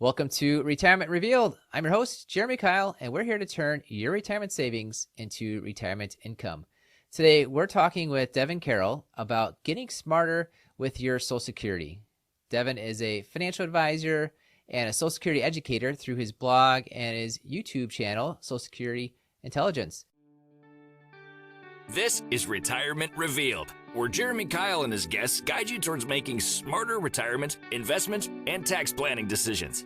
Welcome to Retirement Revealed. I'm your host, Jeremy Keil, and we're here to turn your retirement savings into retirement income. Today, we're talking with Devin Carroll about getting smarter with your Social Security. Devin is a financial advisor and a Social Security educator through his blog and his YouTube channel, Social Security Intelligence. This is Retirement Revealed, where Jeremy Keil and his guests guide you towards making smarter retirement, investment, and tax planning decisions.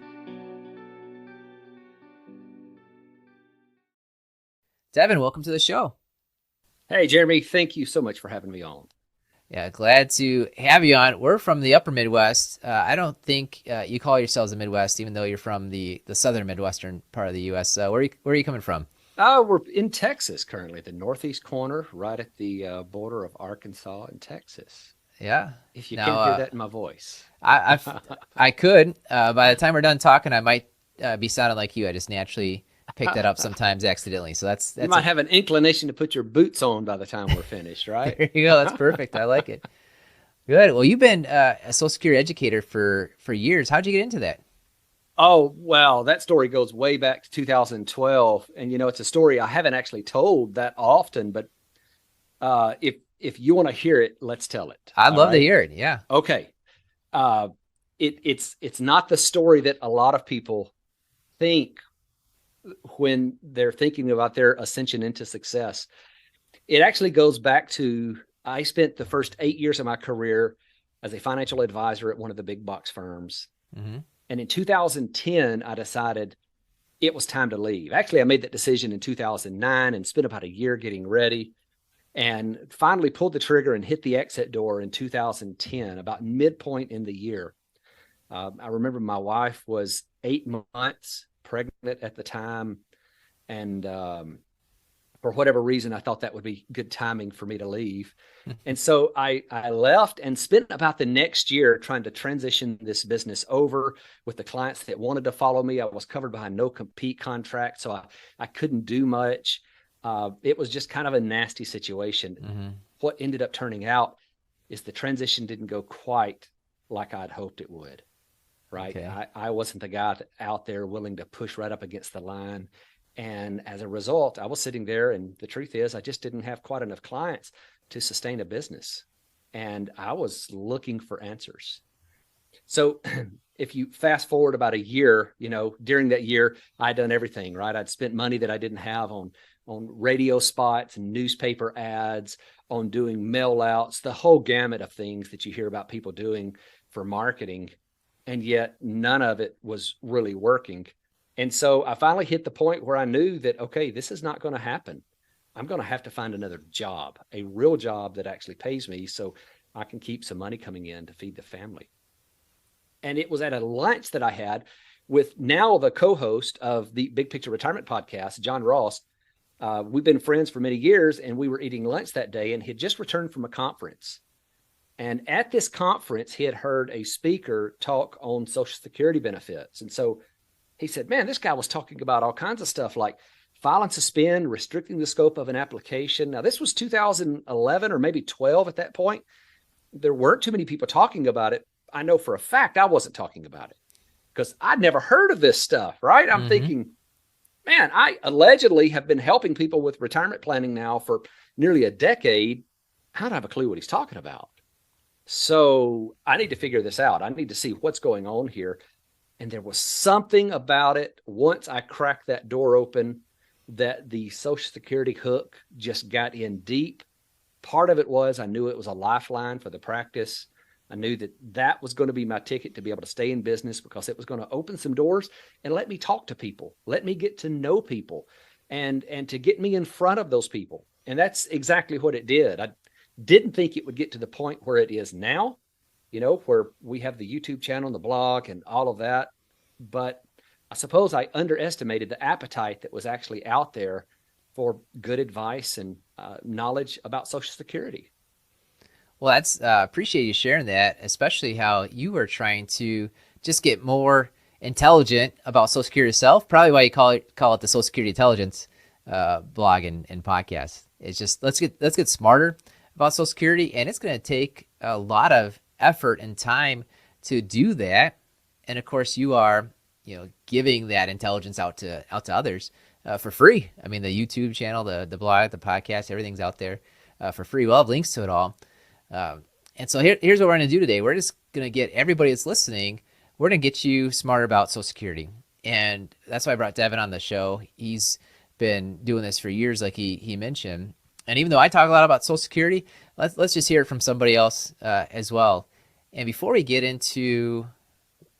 Devin, welcome to the show. Hey, Jeremy, thank you so much for having me on. Yeah, glad to have you on. We're from the upper Midwest. I don't think you call yourselves the Midwest, even though you're from the southern Midwestern part of the U.S. Where are you coming from? We're in Texas currently, the northeast corner, right at the border of Arkansas and Texas. Yeah. If you can hear that in my voice. I could. By the time we're done talking, I might be sounding like you. I just naturally pick that up sometimes accidentally. So that's you might have an inclination to put your boots on by the time we're finished, right? There you go. That's perfect. I like it. Good. Well, you've been a Social Security educator for years. How'd you get into that? Oh, well, that story goes way back to 2012. And, it's a story I haven't actually told that often, but if you want to hear it, let's tell it. I'd love to hear it. Yeah. Okay. It's not the story that a lot of people think when they're thinking about their ascension into success. It actually goes back to, I spent the first 8 years of my career as a financial advisor at one of the big box firms. Mm-hmm. And in 2010, I decided it was time to leave. Actually, I made that decision in 2009 and spent about a year getting ready and finally pulled the trigger and hit the exit door in 2010, about midpoint in the year. I remember my wife was 8 months pregnant at the time. And for whatever reason, I thought that would be good timing for me to leave. And so I left and spent about the next year trying to transition this business over with the clients that wanted to follow me. I was covered by a no compete contract, so I couldn't do much. It was just kind of a nasty situation. Mm-hmm. What ended up turning out is the transition didn't go quite like I'd hoped it would, right? Okay. I wasn't the guy out there willing to push right up against the line. And as a result, I was sitting there, and the truth is I just didn't have quite enough clients to sustain a business. And I was looking for answers. So if you fast forward about a year, during that year, I'd done everything, right? I'd spent money that I didn't have on radio spots and newspaper ads, on doing mail outs, the whole gamut of things that you hear about people doing for marketing. And yet none of it was really working. And so I finally hit the point where I knew that, okay, this is not going to happen. I'm going to have to find another job, a real job that actually pays me so I can keep some money coming in to feed the family. And it was at a lunch that I had with now the co-host of the Big Picture Retirement podcast, John Ross. We've been friends for many years, and we were eating lunch that day, and he had just returned from a conference. And at this conference, he had heard a speaker talk on Social Security benefits. And so he said, man, this guy was talking about all kinds of stuff like file and suspend, restricting the scope of an application. Now, this was 2011 or maybe 12 at that point. There weren't too many people talking about it. I know for a fact I wasn't talking about it because I'd never heard of this stuff, right? I'm thinking, man, I allegedly have been helping people with retirement planning now for nearly a decade. I don't have a clue what he's talking about. So I need to figure this out. I need to see what's going on here. And there was something about it once I cracked that door open that the Social Security hook just got in deep. Part of it was I knew it was a lifeline for the practice. I knew that was going to be my ticket to be able to stay in business because it was going to open some doors and let me talk to people, let me get to know people and to get me in front of those people. And that's exactly what it did. I didn't think it would get to the point where it is now, where we have the YouTube channel and the blog and all of that. But I suppose I underestimated the appetite that was actually out there for good advice and knowledge about Social Security. Well, that's appreciate you sharing that, especially how you were trying to just get more intelligent about Social Security itself. Probably why you call it the Social Security Intelligence blog and podcast. It's just let's get smarter about Social Security, and it's going to take a lot of effort and time to do that. And of course, you are giving that intelligence out to others for free. I mean, the YouTube channel, the blog, the podcast, everything's out there for free. We'll have links to it all. And so here's what we're going to do today. We're just going to get everybody that's listening, we're going to get you smarter about Social Security. And that's why I brought Devin on the show. He's been doing this for years, like he mentioned. And even though I talk a lot about Social Security, let's just hear it from somebody else as well. And before we get into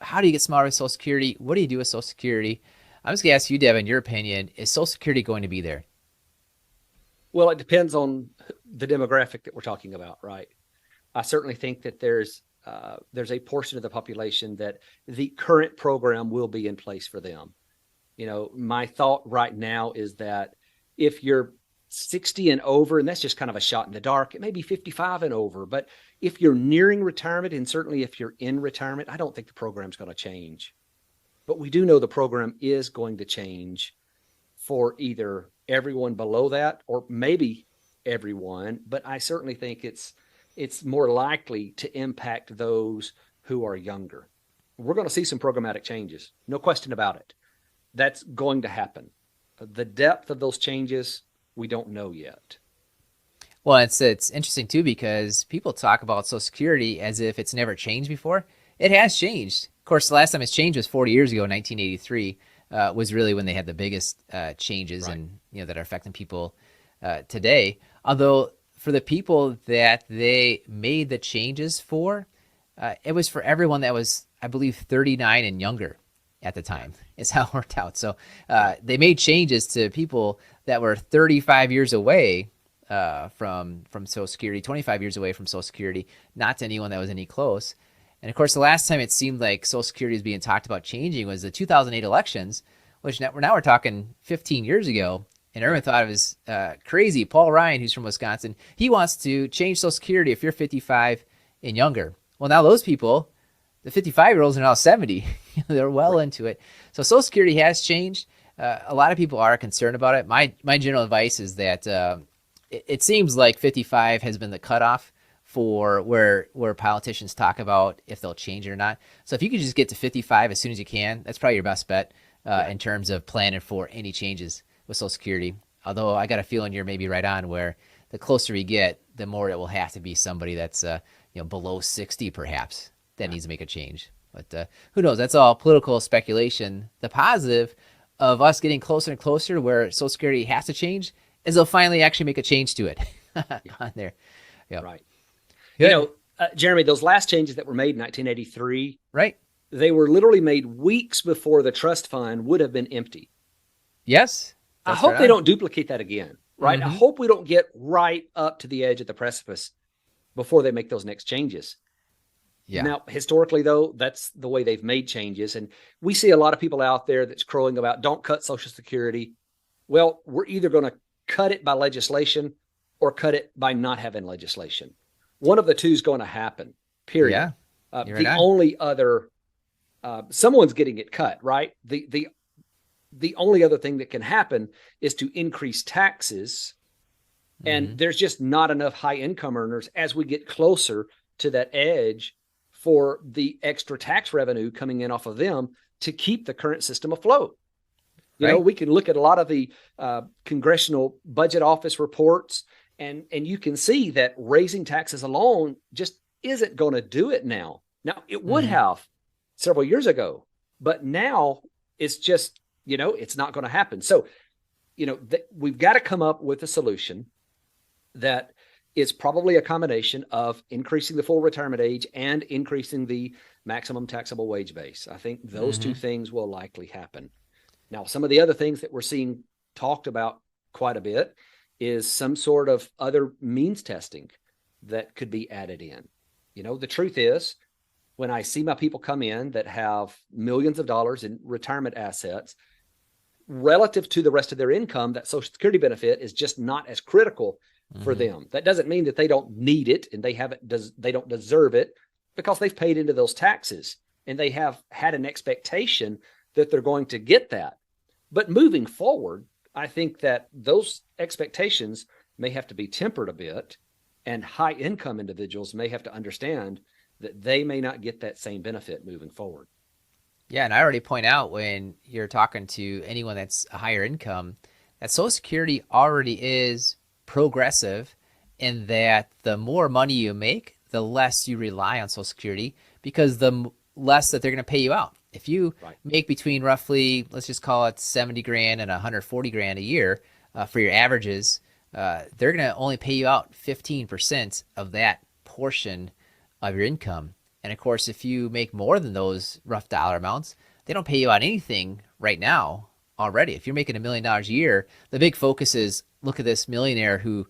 how do you get smarter with Social Security, what do you do with Social Security, I'm just going to ask you, Devin, your opinion. Is Social Security going to be there? Well, it depends on the demographic that we're talking about, right? I certainly think that there's a portion of the population that the current program will be in place for them. My thought right now is that if you're 60 and over, and that's just kind of a shot in the dark, it may be 55 and over, but if you're nearing retirement, and certainly if you're in retirement, I don't think the program's going to change. But we do know the program is going to change for either everyone below that or maybe everyone, but I certainly think it's more likely to impact those who are younger. We're going to see some programmatic changes, no question about it. That's going to happen. The depth of those changes, we don't know yet. Well, it's interesting too, because people talk about Social Security as if it's never changed before. It has changed. Of course, the last time it's changed was 40 years ago, 1983, was really when they had the biggest changes, Right. and that are affecting people today. Although for the people that they made the changes for, it was for everyone that was, I believe, 39 and younger at the time, is how it worked out. So they made changes to people that were 35 years away from Social Security, 25 years away from Social Security, not to anyone that was any close. And of course, the last time it seemed like Social Security was being talked about changing was the 2008 elections, which now we're talking 15 years ago. And everyone thought it was crazy. Paul Ryan, who's from Wisconsin, he wants to change Social Security if you're 55 and younger. Well, now those people, the 55-year-olds are now 70. They're well into it. So Social Security has changed. A lot of people are concerned about it. My general advice is that it seems like 55 has been the cutoff for where politicians talk about if they'll change it or not. So if you could just get to 55 as soon as you can, that's probably your best bet in terms of planning for any changes with Social Security. Although I got a feeling you're maybe right on, where the closer we get, the more it will have to be somebody that's below 60 perhaps that needs to make a change. But who knows? That's all political speculation. The positive of us getting closer and closer to where Social Security has to change is they'll finally actually make a change to it on there. Yep. Right. Good. Jeremy, those last changes that were made in 1983, Right. they were literally made weeks before the trust fund would have been empty. Yes. I That's hope right they on. don't duplicate that again, right? I hope we don't get right up to the edge of the precipice before they make those next changes. Yeah. Now, historically, though, that's the way they've made changes. And we see a lot of people out there that's crowing about, don't cut Social Security. Well, we're either going to cut it by legislation or cut it by not having legislation. One of the two is going to happen, period. Yeah. The only other, someone's getting it cut, right? The only other thing that can happen is to increase taxes. And there's just not enough high income earners as we get closer to that edge for the extra tax revenue coming in off of them to keep the current system afloat. We can look at a lot of the Congressional Budget Office reports, and you can see that raising taxes alone just isn't going to do it now. Now, it would have several years ago, but now it's just, it's not going to happen. So, we've got to come up with a solution that is probably a combination of increasing the full retirement age and increasing the maximum taxable wage base. I think those two things will likely happen. Now, some of the other things that we're seeing talked about quite a bit is some sort of other means testing that could be added in. The truth is, when I see my people come in that have millions of dollars in retirement assets, relative to the rest of their income, that Social Security benefit is just not as critical for them. That doesn't mean that they don't need it and they don't deserve it, because they've paid into those taxes and they have had an expectation that they're going to get that. But moving forward, I think that those expectations may have to be tempered a bit, and high income individuals may have to understand that they may not get that same benefit moving forward. Yeah, and I already point out when you're talking to anyone that's a higher income that Social Security already is progressive in that the more money you make, the less you rely on Social Security because less that they're going to pay you out. If you Right. make between roughly, let's just call it 70 grand and 140 grand a year for your averages, they're going to only pay you out 15% of that portion of your income. And of course, if you make more than those rough dollar amounts, they don't pay you out anything right now already. If you're making $1 million a year, the big focus is look at this millionaire who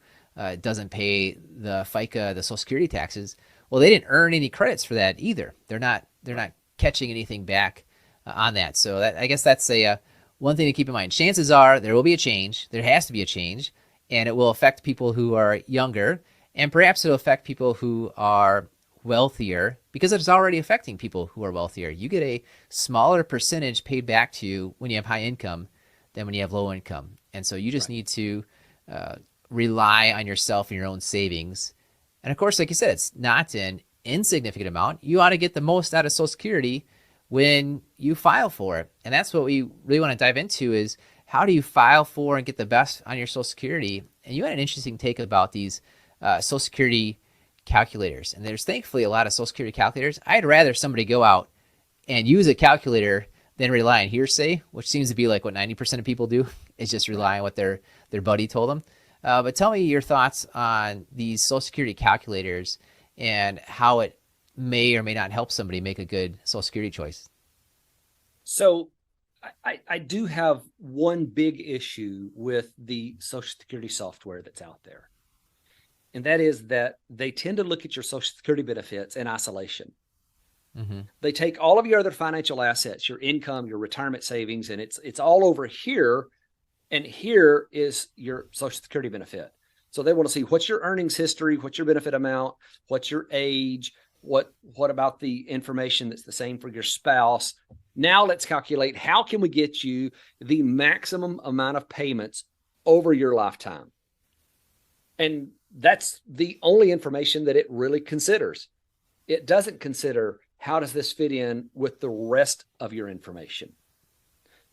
doesn't pay the FICA, the Social Security taxes. Well, they didn't earn any credits for that either. They're not catching anything back on that. So I guess that's a one thing to keep in mind. Chances are there will be a change. There has to be a change, and it will affect people who are younger, and perhaps it'll affect people who are wealthier because it's already affecting people who are wealthier. You get a smaller percentage paid back to you when you have high income than when you have low income. And so you just Right. need to rely on yourself and your own savings. And of course, like you said, it's not an insignificant amount. You ought to get the most out of Social Security when you file for it. And that's what we really want to dive into is how do you file for and get the best on your Social Security? And you had an interesting take about these Social Security calculators. And there's thankfully a lot of Social Security calculators. I'd rather somebody go out and use a calculator than rely on hearsay, which seems to be like what 90% of people do, is just Right. rely on what their buddy told them. But tell me your thoughts on these Social Security calculators and how it may or may not help somebody make a good Social Security choice. So I do have one big issue with the Social Security software that's out there. And that is that they tend to look at your Social Security benefits in isolation. Mm-hmm. They take all of your other financial assets, your income, your retirement savings, and it's all over here. And here is your Social Security benefit. So they want to see what's your earnings history, what's your benefit amount, what's your age, what about the information that's the same for your spouse. Now let's calculate how can we get you the maximum amount of payments over your lifetime. And that's the only information that it really considers. It doesn't consider how does this fit in with the rest of your information.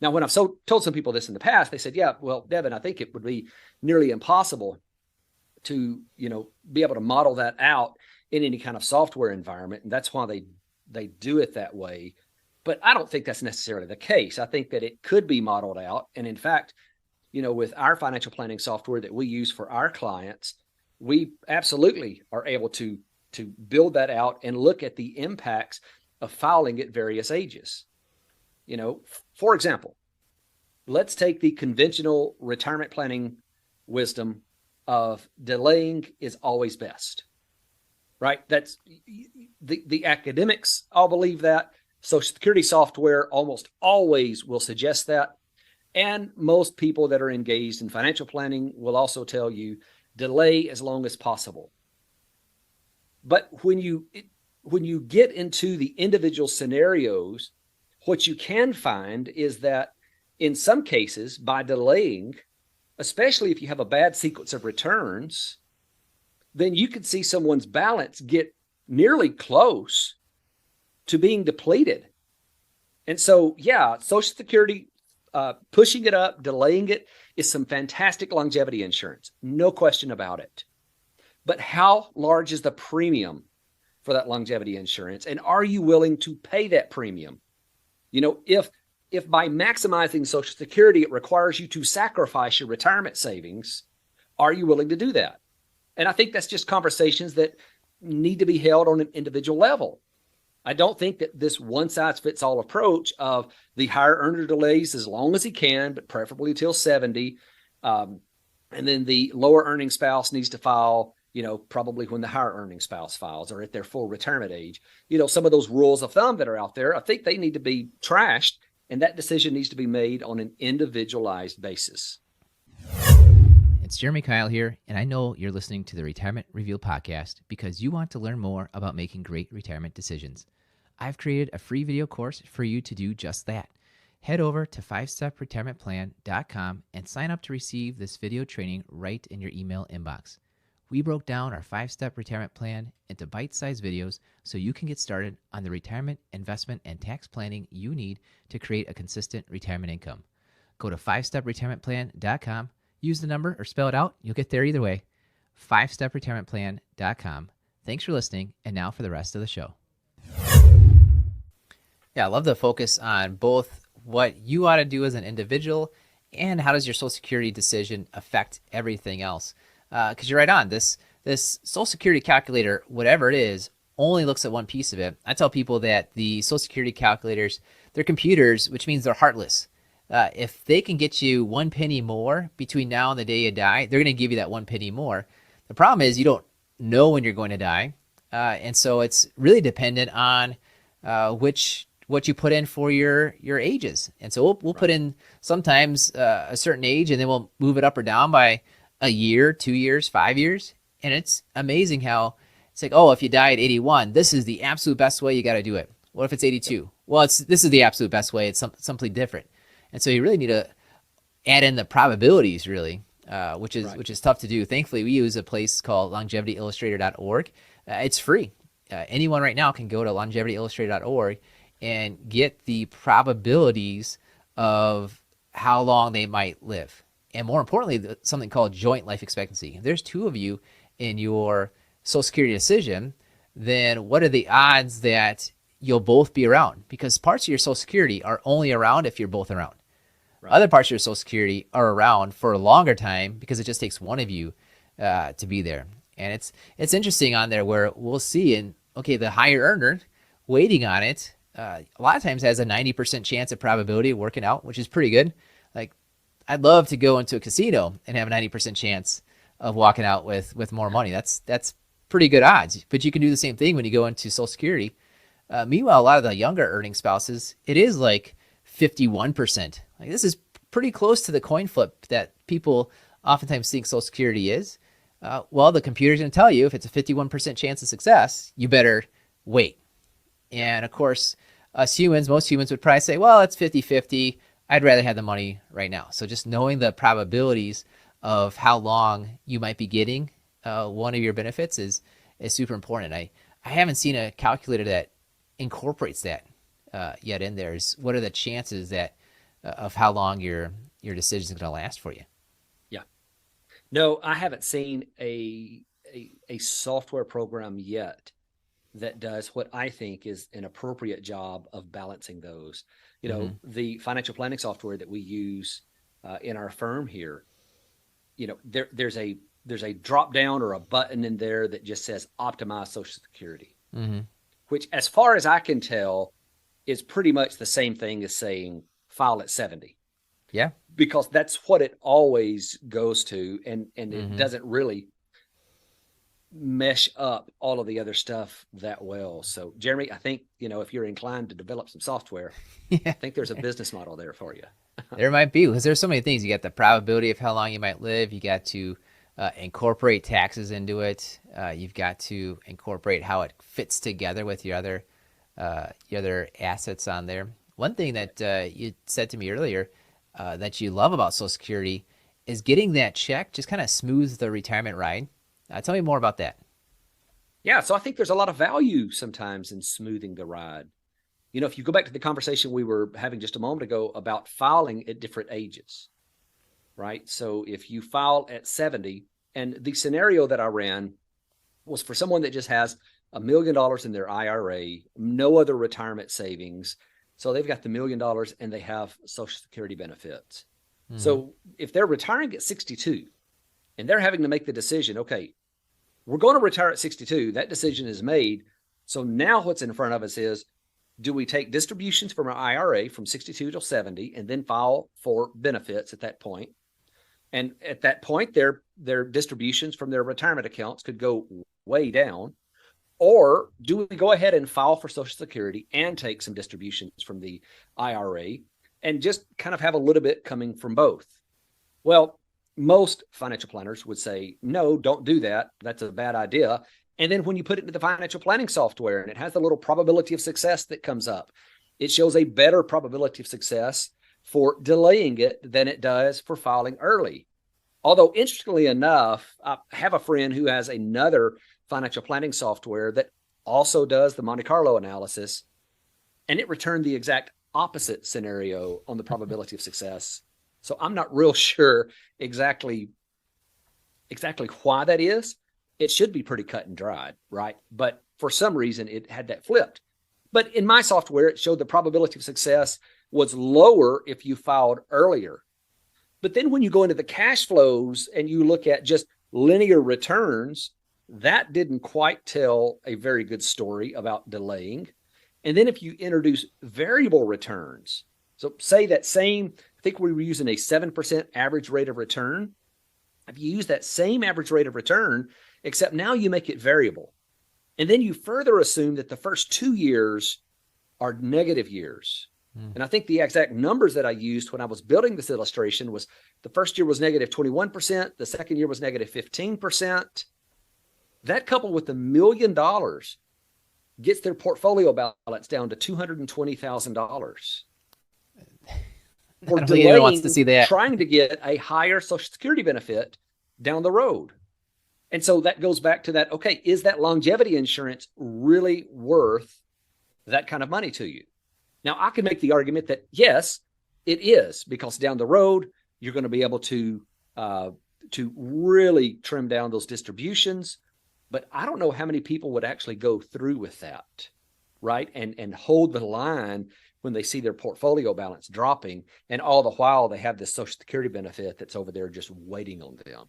Now, when I've told some people this in the past, they said, yeah, well, Devin, I think it would be nearly impossible to, be able to model that out in any kind of software environment. And that's why they do it that way. But I don't think that's necessarily the case. I think that it could be modeled out. And in fact, with our financial planning software that we use for our clients, we absolutely are able to build that out and look at the impacts of filing at various ages. For example, let's take the conventional retirement planning wisdom of delaying is always best, right? That's the academics all believe that. Social Security software almost always will suggest that. And most people that are engaged in financial planning will also tell you delay as long as possible. But when you get into the individual scenarios, what you can find is that in some cases, by delaying, especially if you have a bad sequence of returns, then you could see someone's balance get nearly close to being depleted. And so, yeah, Social Security, pushing it up, delaying it is some fantastic longevity insurance. No question about it. But how large is the premium for that longevity insurance? And are you willing to pay that premium? If by maximizing Social Security, it requires you to sacrifice your retirement savings, are you willing to do that? And I think that's just conversations that need to be held on an individual level. I don't think that this one-size-fits-all approach of the higher earner delays as long as he can, but preferably till 70, and then the lower earning spouse needs to file, probably when the higher earning spouse files or at their full retirement age. Some of those rules of thumb that are out there, I think they need to be trashed, and that decision needs to be made on an individualized basis. It's Jeremy Keil here, and I know you're listening to the Retirement Revealed podcast because you want to learn more about making great retirement decisions. I've created a free video course for you to do just that. Head over to 5stepretirementplan.com and sign up to receive this video training right in your email inbox. we broke down our 5-step retirement plan into bite-sized videos so you can get started on the retirement, investment, and tax planning you need to create a consistent retirement income. Go to 5stepretirementplan.com, use the number or spell it out. You'll get there either way. 5stepretirementplan.com. Thanks for listening, and now for the rest of the show. Yeah, I love the focus on both what you ought to do as an individual and how does your Social Security decision affect everything else. Because you're right on. This Social Security calculator, whatever it is, only looks at one piece of it. I tell people that the Social Security calculators, they're computers, which means they're heartless. If they can get you 1 penny more between now and the day you die, they're going to give you that 1 penny more. The problem is you don't know when you're going to die. And so it's really dependent on what you put in for your ages. And so we'll put in sometimes a certain age, and then we'll move it up or down by a year, 2 years, 5 years. And it's amazing how it's like, oh, if you die at 81, this is the absolute best way, you got to do it. What if it's 82? Well, this is the absolute best way. It's something different. And so you really need to add in the probabilities, really, which is tough to do. Thankfully, we use a place called longevityillustrator.org. It's free. Anyone right now can go to longevityillustrator.org and get the probabilities of how long they might live. And more importantly, something called joint life expectancy. If there's two of you in your Social Security decision, then what are the odds that you'll both be around? Because parts of your Social Security are only around if you're both around. Right. Other parts of your Social Security are around for a longer time because it just takes one of you to be there. And it's interesting on there where we'll see, and okay, the higher earner waiting on it, a lot of times has a 90% chance of probability of working out, which is pretty good. Like, I'd love to go into a casino and have a 90% chance of walking out with more money. That's pretty good odds. But you can do the same thing when you go into Social Security. Meanwhile, a lot of the younger earning spouses, it is like 51%. Like, this is pretty close to the coin flip that people oftentimes think Social Security is. Well, the computer's going to tell you if it's a 51% chance of success, you better wait. And of course, most humans would probably say, well, it's 50-50. I'd rather have the money right now. So just knowing the probabilities of how long you might be getting one of your benefits is super important. I haven't seen a calculator that incorporates that yet in there. Is what are the chances that of how long your decision is going to last for you? Yeah. No, I haven't seen a software program yet that does what I think is an appropriate job of balancing those. You know, the financial planning software that we use in our firm here, you know, there's a drop down or a button in there that just says optimize Social Security, which, as far as I can tell, is pretty much the same thing as saying file at 70. Yeah, because that's what it always goes to, and it doesn't really mesh up all of the other stuff that well. So, Jeremy, I think, you know, if you're inclined to develop some software, I think there's a business model there for you. There might be, because there's so many things. You got the probability of how long you might live. You got to incorporate taxes into it. You've got to incorporate how it fits together with your other assets on there. One thing that you said to me earlier that you love about Social Security is getting that check just kind of smooths the retirement ride. Tell me more about that. Yeah, so I think there's a lot of value sometimes in smoothing the ride. You know, if you go back to the conversation we were having just a moment ago about filing at different ages, right? So if you file at 70, and the scenario that I ran was for someone that just has $1 million in their IRA, no other retirement savings. So they've got the $1 million and they have Social Security benefits. So if they're retiring at 62 and they're having to make the decision, okay, we're going to retire at 62, that decision is made. So now what's in front of us is, do we take distributions from our IRA from 62 to 70 and then file for benefits at that point? And at that point, their distributions from their retirement accounts could go way down. Or do we go ahead and file for Social Security and take some distributions from the IRA and just kind of have a little bit coming from both? Well, most financial planners would say, no, don't do that. That's a bad idea. And then when you put it into the financial planning software and it has the little probability of success that comes up, it shows a better probability of success for delaying it than it does for filing early. Although, interestingly enough, I have a friend who has another financial planning software that also does the Monte Carlo analysis, and it returned the exact opposite scenario on the probability of success. So I'm not real sure exactly why that is. It should be pretty cut and dried, right? But for some reason, it had that flipped. But in my software, it showed the probability of success was lower if you filed earlier. But then when you go into the cash flows and you look at just linear returns, that didn't quite tell a very good story about delaying. And then if you introduce variable returns, so say that same, I think we were using a 7% average rate of return. If you use that same average rate of return, except now you make it variable. And then you further assume that the first 2 years are negative years. And I think the exact numbers that I used when I was building this illustration was the first year was negative 21%. The second year was negative 15%. That coupled with $1 million gets their portfolio balance down to $220,000. I don't think anyone wants to see that. Trying to get a higher Social Security benefit down the road. And so that goes back to that, okay, is that longevity insurance really worth that kind of money to you? Now, I can make the argument that, yes, it is, because down the road, you're going to be able to really trim down those distributions. But I don't know how many people would actually go through with that, right? And hold the line when they see their portfolio balance dropping, and all the while they have this Social Security benefit that's over there just waiting on them.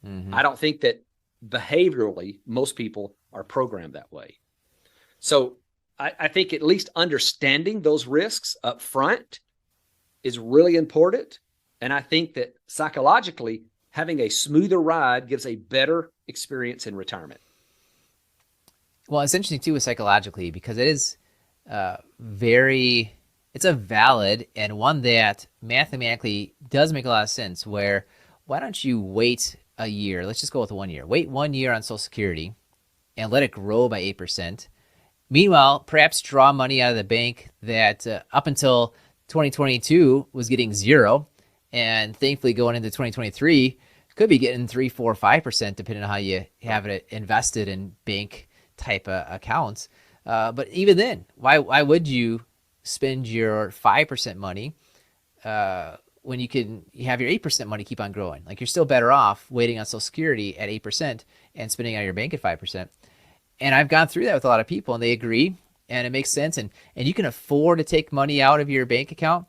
Mm-hmm. I don't think that behaviorally most people are programmed that way. So I think at least understanding those risks up front is really important. And I think that psychologically, having a smoother ride gives a better experience in retirement. Well, it's interesting too with psychologically, because it is it's a valid and one that mathematically does make a lot of sense, where why don't you wait a year? Let's just go with 1 year. Wait 1 year on Social Security and let it grow by 8%. Meanwhile, perhaps draw money out of the bank that up until 2022 was getting 0, and thankfully going into 2023 could be getting 3, 4, 5%, depending on how you have it invested in bank type accounts. But even then, why would you spend your 5% money when you have your 8% money keep on growing? Like, you're still better off waiting on Social Security at 8% and spending out of your bank at 5%. And I've gone through that with a lot of people, and they agree, and it makes sense. And you can afford to take money out of your bank account.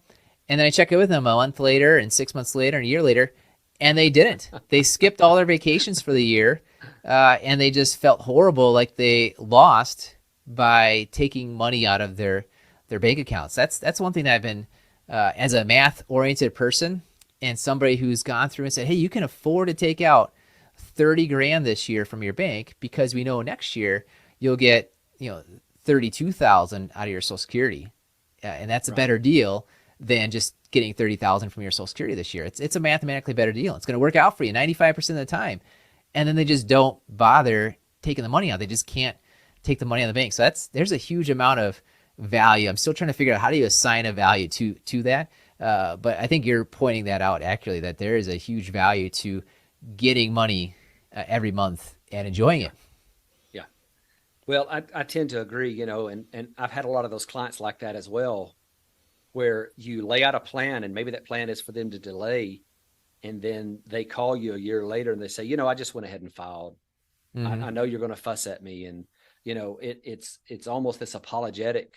And then I check it with them a month later and 6 months later and a year later, and they didn't. They skipped all their vacations for the year, and they just felt horrible, like they lost by taking money out of their bank accounts. That's one thing that I've been, as a math-oriented person and somebody who's gone through and said, hey, you can afford to take out 30 grand this year from your bank, because we know next year you'll get 32,000 out of your Social Security, and that's a better deal than just getting 30,000 from your Social Security this year. It's a mathematically better deal. It's going to work out for you 95% of the time. And then they just don't bother taking the money out. They just can't take the money out of the bank. So there's a huge amount of value. I'm still trying to figure out how do you assign a value to that. But I think you're pointing that out accurately, that there is a huge value to getting money every month and enjoying it. Yeah. Well, I tend to agree, and I've had a lot of those clients like that as well, where you lay out a plan, and maybe that plan is for them to delay, and then they call you a year later and they say, I just went ahead and filed. Mm-hmm. I know you're going to fuss at me. And, it's almost this apologetic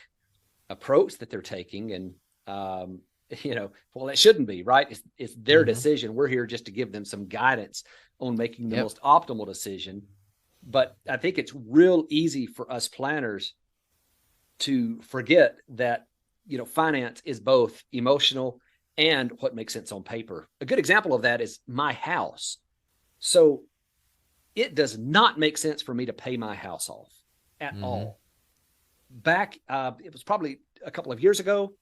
approach that they're taking. And, well, it shouldn't be, right? It's their decision. We're here just to give them some guidance on making the most optimal decision. But I think it's real easy for us planners to forget that, finance is both emotional and what makes sense on paper. A good example of that is my house. So it does not make sense for me to pay my house off at all. Back, it was probably a couple of years ago,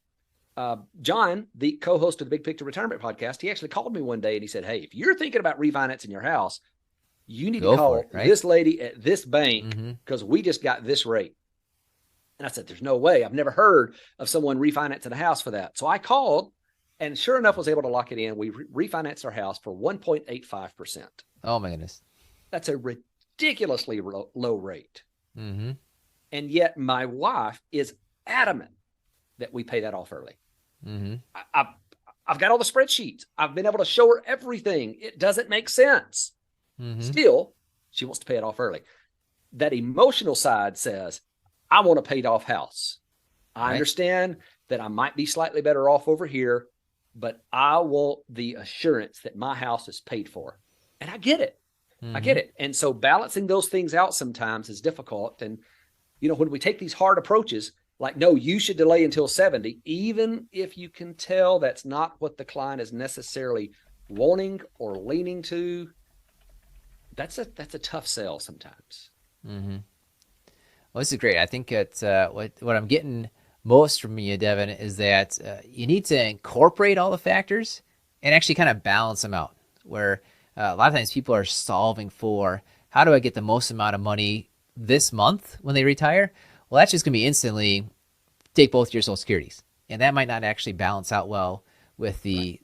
John, the co-host of the Big Picture Retirement Podcast, he actually called me one day and he said, hey, if you're thinking about refinancing your house, you need to call this lady at this bank, because we just got this rate. And I said, there's no way. I've never heard of someone refinancing a house for that. So I called, And sure enough, was able to lock it in. We refinanced our house for 1.85%. Oh my goodness. That's a ridiculously low rate. Mm-hmm. And yet my wife is adamant that we pay that off early. Mm-hmm. I've got all the spreadsheets. I've been able to show her everything. It doesn't make sense. Mm-hmm. Still, she wants to pay it off early. That emotional side says, I want a paid off house. I understand that I might be slightly better off over here, but I want the assurance that my house is paid for. And I get it. I get it. And so balancing those things out sometimes is difficult. And, you know, when we take these hard approaches, like, no, you should delay until 70, even if you can tell that's not what the client is necessarily wanting or leaning to, that's a tough sell sometimes. Mm-hmm. Well, this is great. I think it's what I'm getting most from you, Devin, is that you need to incorporate all the factors and actually kind of balance them out. Where a lot of times people are solving for, how do I get the most amount of money this month when they retire? Well, that's just going to be instantly take both your Social Securities. And that might not actually balance out well with the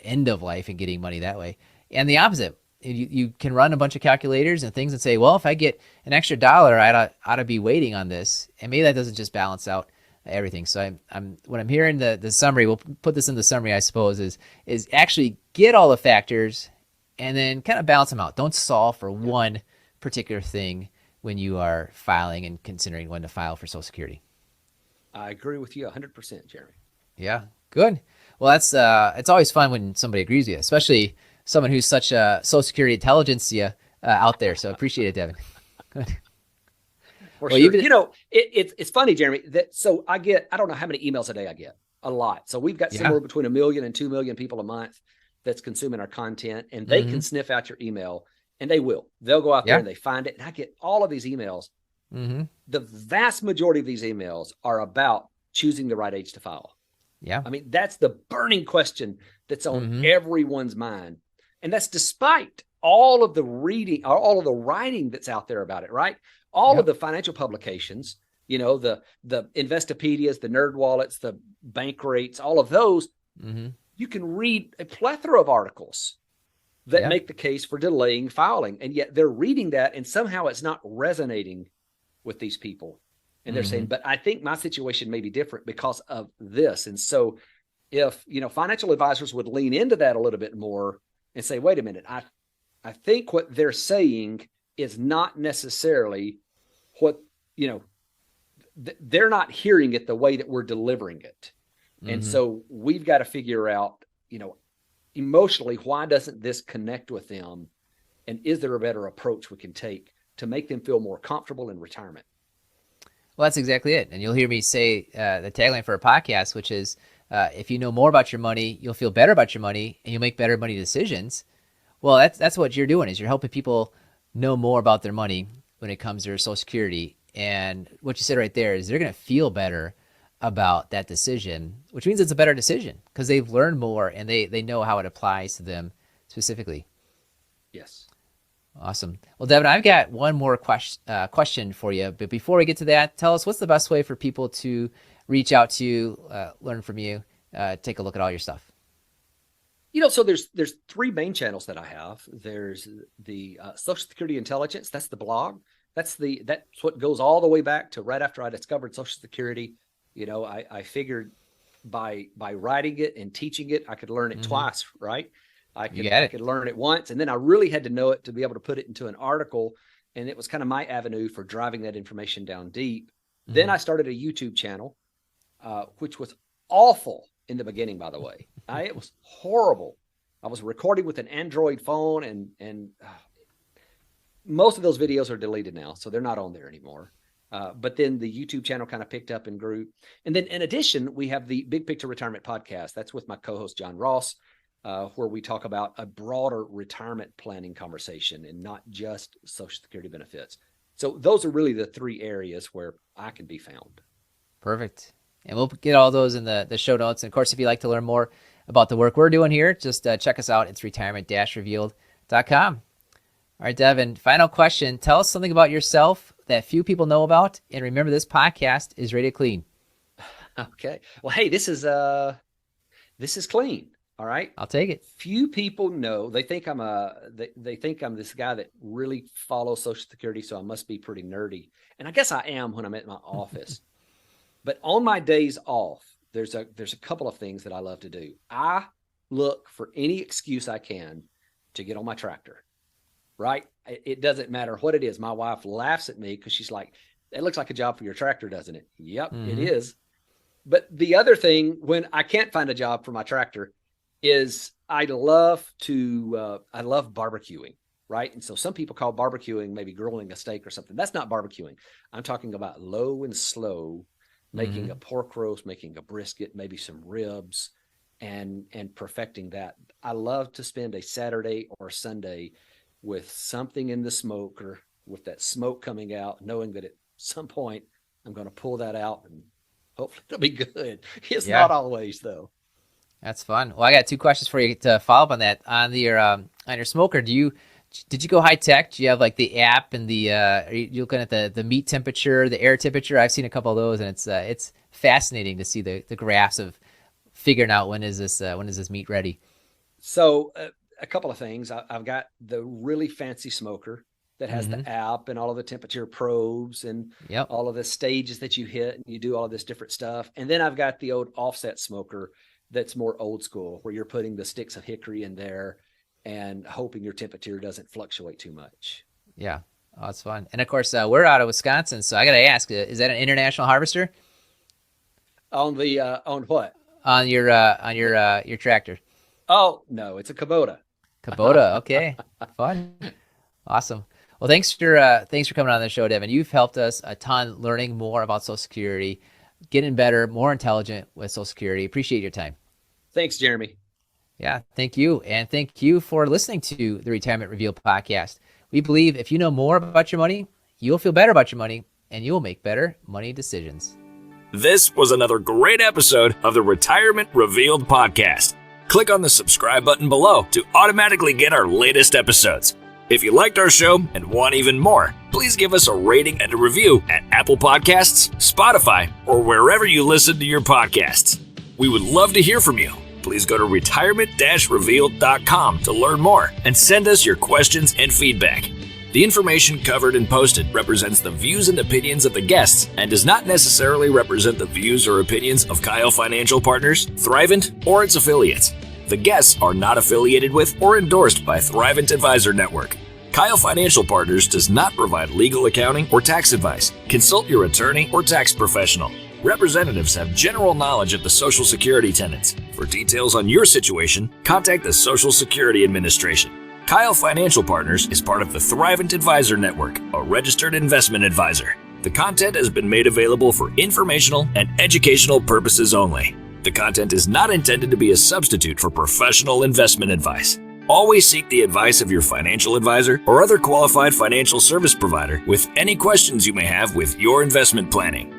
end of life and getting money that way. And the opposite. You can run a bunch of calculators and things and say, well, if I get an extra dollar, I ought to be waiting on this. And maybe that doesn't just balance out everything. So I'm when I'm hearing the summary, we'll put this in the summary, I suppose, is actually get all the factors and then kind of balance them out. Don't solve for one particular thing when you are filing and considering when to file for Social Security. I agree with you 100%, Jeremy. Yeah, good. Well, that's it's always fun when somebody agrees with you, especially someone who's such a Social Security intelligentsia out there. So appreciate it, Devin. Good. For sure. You know, it's funny, Jeremy, so I don't know how many emails a day I get. A lot. So we've got somewhere between 1 million and 2 million people a month that's consuming our content, and they can sniff out your email, and they will. They'll go out there and they find it. And I get all of these emails. The vast majority of these emails are about choosing the right age to file. Yeah. I mean, that's the burning question that's on everyone's mind. And that's despite all of the reading, or all of the writing that's out there about it, right? All of the financial publications, you know, the Investopedias, the Nerd Wallets, the Bank Rates, all of those, you can read a plethora of articles that make the case for delaying filing. And yet they're reading that, and somehow it's not resonating with these people. And they're saying, but I think my situation may be different because of this. And so if, you know, financial advisors would lean into that a little bit more and say, wait a minute, I think what they're saying is not necessarily what, you know, they're not hearing it the way that we're delivering it. And so we've got to figure out, you know, emotionally, why doesn't this connect with them? And is there a better approach we can take to make them feel more comfortable in retirement? Well, that's exactly it. And you'll hear me say the tagline for a podcast, which is, if you know more about your money, you'll feel better about your money and you'll make better money decisions. Well, that's what you're doing, is you're helping people know more about their money when it comes to their Social Security. And what you said right there is they're going to feel better about that decision, which means it's a better decision because they've learned more and they know how it applies to them specifically. Yes. Awesome. Well, Devin, I've got one more question for you. But before we get to that, tell us, what's the best way for people to reach out to you, learn from you, take a look at all your stuff? You know, so there's three main channels that I have. There's the Social Security Intelligence. That's the blog. That's what goes all the way back to right after I discovered Social Security. You know, I figured by writing it and teaching it, I could learn it twice, right? I could learn it once, and then I really had to know it to be able to put it into an article. And it was kind of my avenue for driving that information down deep. Then I started a YouTube channel, which was awful in the beginning, by the way. It was horrible. I was recording with an Android phone, and most of those videos are deleted now, so they're not on there anymore. But then the YouTube channel kind of picked up and grew. And then in addition, we have the Big Picture Retirement Podcast. That's with my co-host, John Ross, where we talk about a broader retirement planning conversation and not just Social Security benefits. So those are really the three areas where I can be found. Perfect. And we'll get all those in the show notes. And of course, if you'd like to learn more about the work we're doing here, just check us out. It's retirement-revealed.com. All right, Devin, final question. Tell us something about yourself that few people know about. And remember, this podcast is rated clean. Okay. Well, hey, this is this is clean. All right. I'll take it. Few people know. They think they think I'm this guy that really follows Social Security, so I must be pretty nerdy. And I guess I am when I'm at my office. But on my days off, there's a couple of things that I love to do. I look for any excuse I can to get on my tractor. Right? It doesn't matter what it is. My wife laughs at me because she's like, "It looks like a job for your tractor, doesn't it?" Yep, it is. But the other thing, when I can't find a job for my tractor, is I love barbecuing, right? And so some people call barbecuing maybe grilling a steak or something. That's not barbecuing. I'm talking about low and slow, making a pork roast, making a brisket, maybe some ribs, and perfecting that. I love to spend a Saturday or Sunday with something in the smoker, with that smoke coming out, knowing that at some point I'm going to pull that out and hopefully it'll be good. It's not always, though. That's fun. Well, I got 2 questions for you to follow up on that. On your smoker, did you go high tech? Do you have like the app and the are you looking at the meat temperature, the air temperature? I've seen a couple of those, and it's fascinating to see the graphs of figuring out when is this meat ready. So a couple of things. I've got the really fancy smoker that has the app and all of the temperature probes and all of the stages that you hit, and you do all of this different stuff. And then I've got the old offset smoker that's more old school, where you're putting the sticks of hickory in there and hoping your temperature doesn't fluctuate too much. Yeah. Oh, it's fun. And of course, we're out of Wisconsin, so I got to ask, is that an international harvester? On what? On your tractor. Oh, no, it's a Kubota. Kubota. Okay. Fun. Awesome. Well, thanks for coming on the show, Devin. You've helped us a ton learning more about Social Security, getting better, more intelligent with Social Security. Appreciate your time. Thanks, Jeremy. Yeah, thank you. And thank you for listening to the Retirement Revealed podcast. We believe if you know more about your money, you'll feel better about your money, and you'll make better money decisions. This was another great episode of the Retirement Revealed podcast. Click on the subscribe button below to automatically get our latest episodes. If you liked our show and want even more, please give us a rating and a review at Apple Podcasts, Spotify, or wherever you listen to your podcasts. We would love to hear from you. Please go to retirement-revealed.com to learn more and send us your questions and feedback. The information covered and posted represents the views and opinions of the guests and does not necessarily represent the views or opinions of Keil Financial Partners, Thrivent, or its affiliates. The guests are not affiliated with or endorsed by Thrivent Advisor Network. Keil Financial Partners does not provide legal accounting or tax advice. Consult your attorney or tax professional. Representatives have general knowledge of the Social Security tenets. For details on your situation, contact the Social Security Administration. Keil Financial Partners is part of the Thrivent Advisor Network, a registered investment advisor. The content has been made available for informational and educational purposes only. The content is not intended to be a substitute for professional investment advice. Always seek the advice of your financial advisor or other qualified financial service provider with any questions you may have with your investment planning.